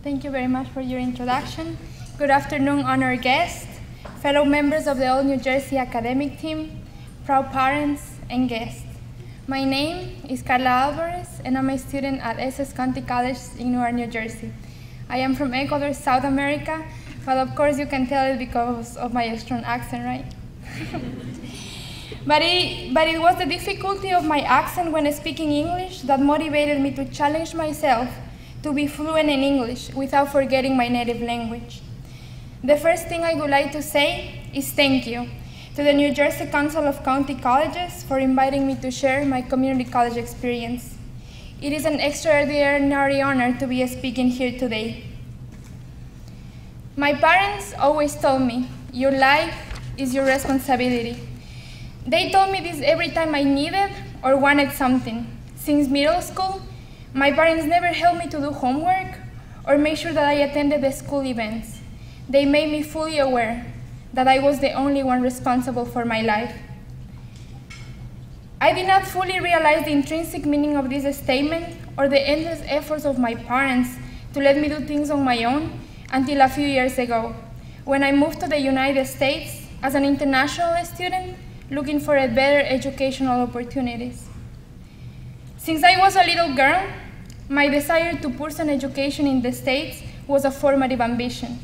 Thank you very much for your introduction. Good afternoon, honored guests, fellow members of the All New Jersey academic team, proud parents, and guests. My name is Carla Alvarez, and I'm a student at Essex County College in Newark, New Jersey. I am from Ecuador, South America, but of course you can tell it because of my strong accent, right? But it was the difficulty of my accent when speaking English that motivated me to challenge myself to be fluent in English without forgetting my native language. The first thing I would like to say is thank you to the New Jersey Council of County Colleges for inviting me to share my community college experience. It is an extraordinary honor to be speaking here today. My parents always told me, your life is your responsibility. They told me this every time I needed or wanted something. Since middle school, my parents never helped me to do homework or make sure that I attended the school events. They made me fully aware that I was the only one responsible for my life. I did not fully realize the intrinsic meaning of this statement or the endless efforts of my parents to let me do things on my own until a few years ago, when I moved to the United States as an international student looking for a better educational opportunities. Since I was a little girl, my desire to pursue an education in the States was a formative ambition.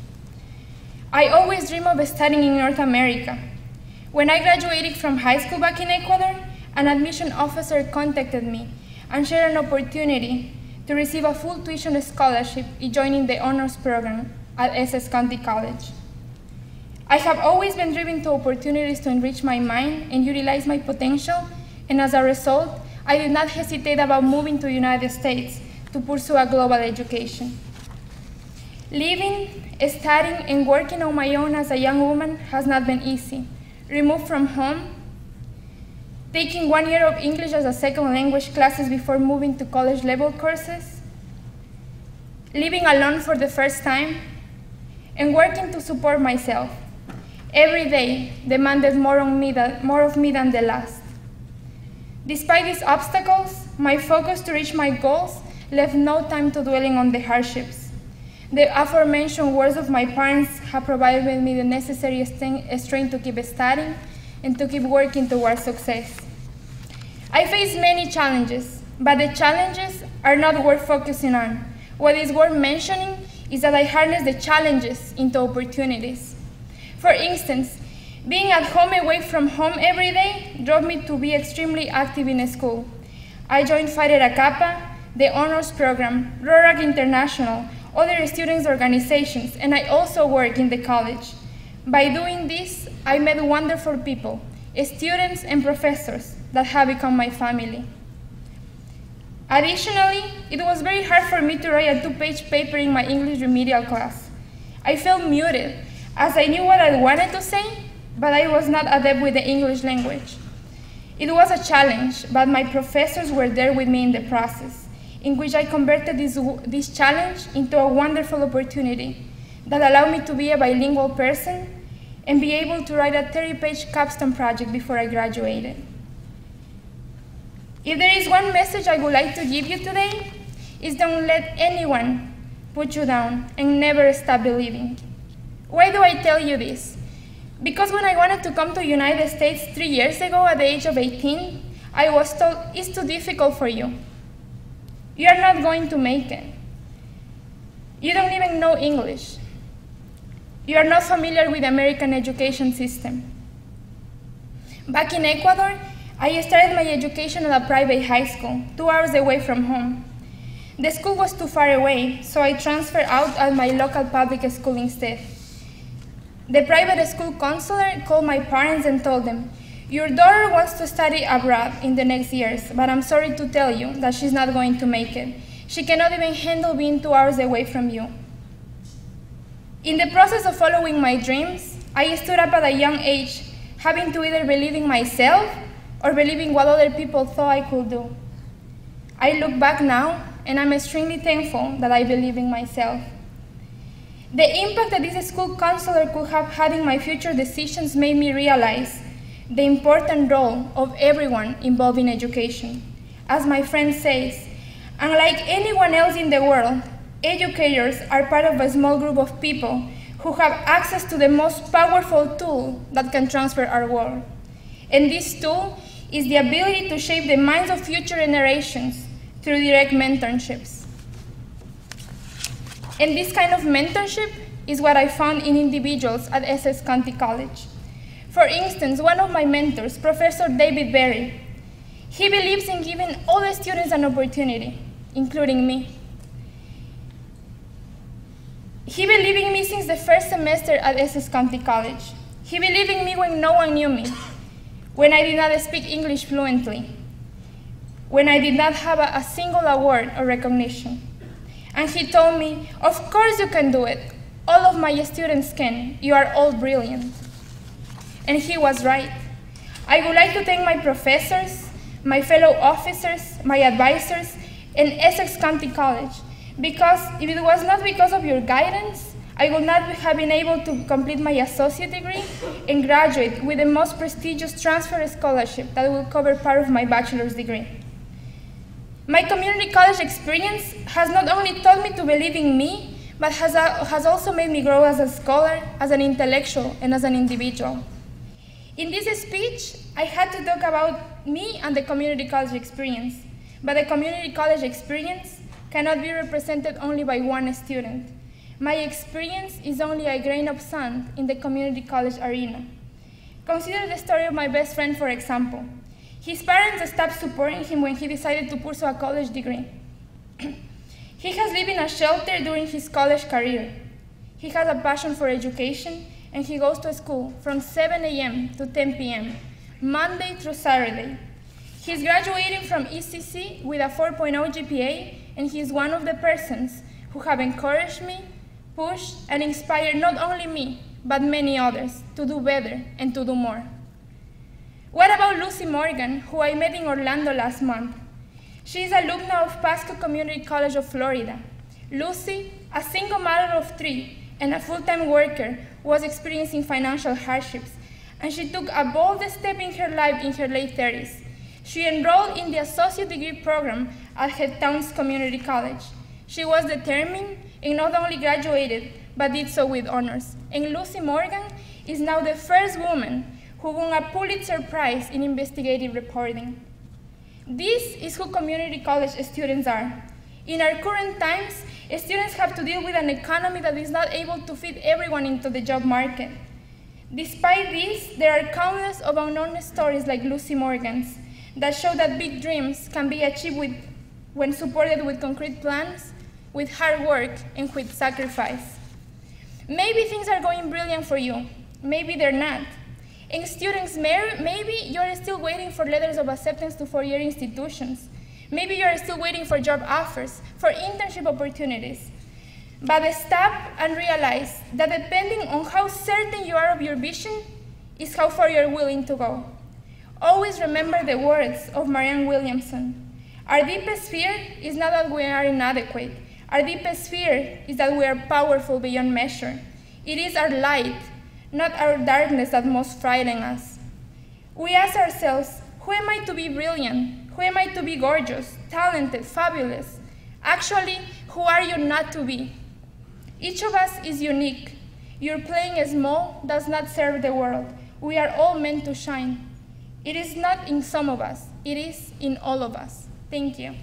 I always dreamed of studying in North America. When I graduated from high school back in Ecuador, an admission officer contacted me and shared an opportunity to receive a full tuition scholarship in joining the honors program at Essex County College. I have always been driven to opportunities to enrich my mind and utilize my potential, and as a result, I did not hesitate about moving to the United States to pursue a global education. Living, studying, and working on my own as a young woman has not been easy. Removed from home, taking 1 year of English as a second language classes before moving to college level courses, living alone for the first time, and working to support myself. Every day demanded more of me than the last. Despite these obstacles, my focus to reach my goals left no time to dwelling on the hardships. The aforementioned words of my parents have provided me the necessary strength to keep studying and to keep working towards success. I face many challenges, but the challenges are not worth focusing on. What is worth mentioning is that I harness the challenges into opportunities. For instance, being at home away from home every day drove me to be extremely active in school. I joined Phi Theta Kappa, the honors program, RORAC International, other students' organizations, and I also work in the college. By doing this, I met wonderful people, students and professors that have become my family. Additionally, it was very hard for me to write a 2-page paper in my English remedial class. I felt muted, as I knew what I wanted to say, but I was not adept with the English language. It was a challenge, but my professors were there with me in the process, in which I converted this challenge into a wonderful opportunity that allowed me to be a bilingual person and be able to write a 30-page capstone project before I graduated. If there is one message I would like to give you today, is don't let anyone put you down and never stop believing. Why do I tell you this? Because when I wanted to come to the United States 3 years ago at the age of 18, I was told, it's too difficult for you. You are not going to make it. You don't even know English. You are not familiar with the American education system. Back in Ecuador, I started my education at a private high school, 2 hours away from home. The school was too far away, so I transferred out at my local public school instead. The private school counselor called my parents and told them, your daughter wants to study abroad in the next years, but I'm sorry to tell you that she's not going to make it. She cannot even handle being 2 hours away from you. In the process of following my dreams, I stood up at a young age, having to either believe in myself or believing what other people thought I could do. I look back now, and I'm extremely thankful that I believe in myself. The impact that this school counselor could have had in my future decisions made me realize the important role of everyone involved in education. As my friend says, unlike anyone else in the world, Educators are part of a small group of people who have access to the most powerful tool that can transfer our world. And this tool is the ability to shape the minds of future generations through direct mentorships. And this kind of mentorship is what I found in individuals at Essex County College. For instance, one of my mentors, Professor David Berry, he believes in giving all the students an opportunity, including me. He believed in me since the first semester at Essex County College. He believed in me when no one knew me, when I did not speak English fluently, when I did not have a single award or recognition. And he told me, of course you can do it. All of my students can. You are all brilliant. And he was right. I would like to thank my professors, my fellow officers, my advisors, and Essex County College, because if it was not because of your guidance, I would not have been able to complete my associate degree and graduate with the most prestigious transfer scholarship that will cover part of my bachelor's degree. My community college experience has not only taught me to believe in me, but has also made me grow as a scholar, as an intellectual, and as an individual. In this speech, I had to talk about me and the community college experience, but the community college experience cannot be represented only by one student. My experience is only a grain of sand in the community college arena. Consider the story of my best friend, for example. His parents stopped supporting him when he decided to pursue a college degree. He has lived in a shelter during his college career. He has a passion for education, and he goes to school from 7 a.m. to 10 p.m., Monday through Saturday. He's graduating from ECC with a 4.0 GPA, and he is one of the persons who have encouraged me, pushed, and inspired not only me, but many others to do better and to do more. What about Lucy Morgan, who I met in Orlando last month? She is alumna of Pasco Community College of Florida. Lucy, a single mother of 3 and a full-time worker, was experiencing financial hardships, and she took a bold step in her life in her late 30s. She enrolled in the associate degree program at her town's community college. She was determined and not only graduated, but did so with honors. And Lucy Morgan is now the first woman who won a Pulitzer Prize in investigative reporting. This is who community college students are. In our current times, students have to deal with an economy that is not able to fit everyone into the job market. Despite this, there are countless of unknown stories like Lucy Morgan's that show that big dreams can be achieved when supported with concrete plans, with hard work, and with sacrifice. Maybe things are going brilliant for you. Maybe they're not. And students, maybe you're still waiting for letters of acceptance to four-year institutions. Maybe you're still waiting for job offers, for internship opportunities. But stop and realize that depending on how certain you are of your vision is how far you're willing to go. Always remember the words of Marianne Williamson. Our deepest fear is not that we are inadequate. Our deepest fear is that we are powerful beyond measure. It is our light, not our darkness, that most frighten us. We ask ourselves, who am I to be brilliant? Who am I to be gorgeous, talented, fabulous? Actually, who are you not to be? Each of us is unique. Your playing small does not serve the world. We are all meant to shine. It is not in some of us, it is in all of us. Thank you.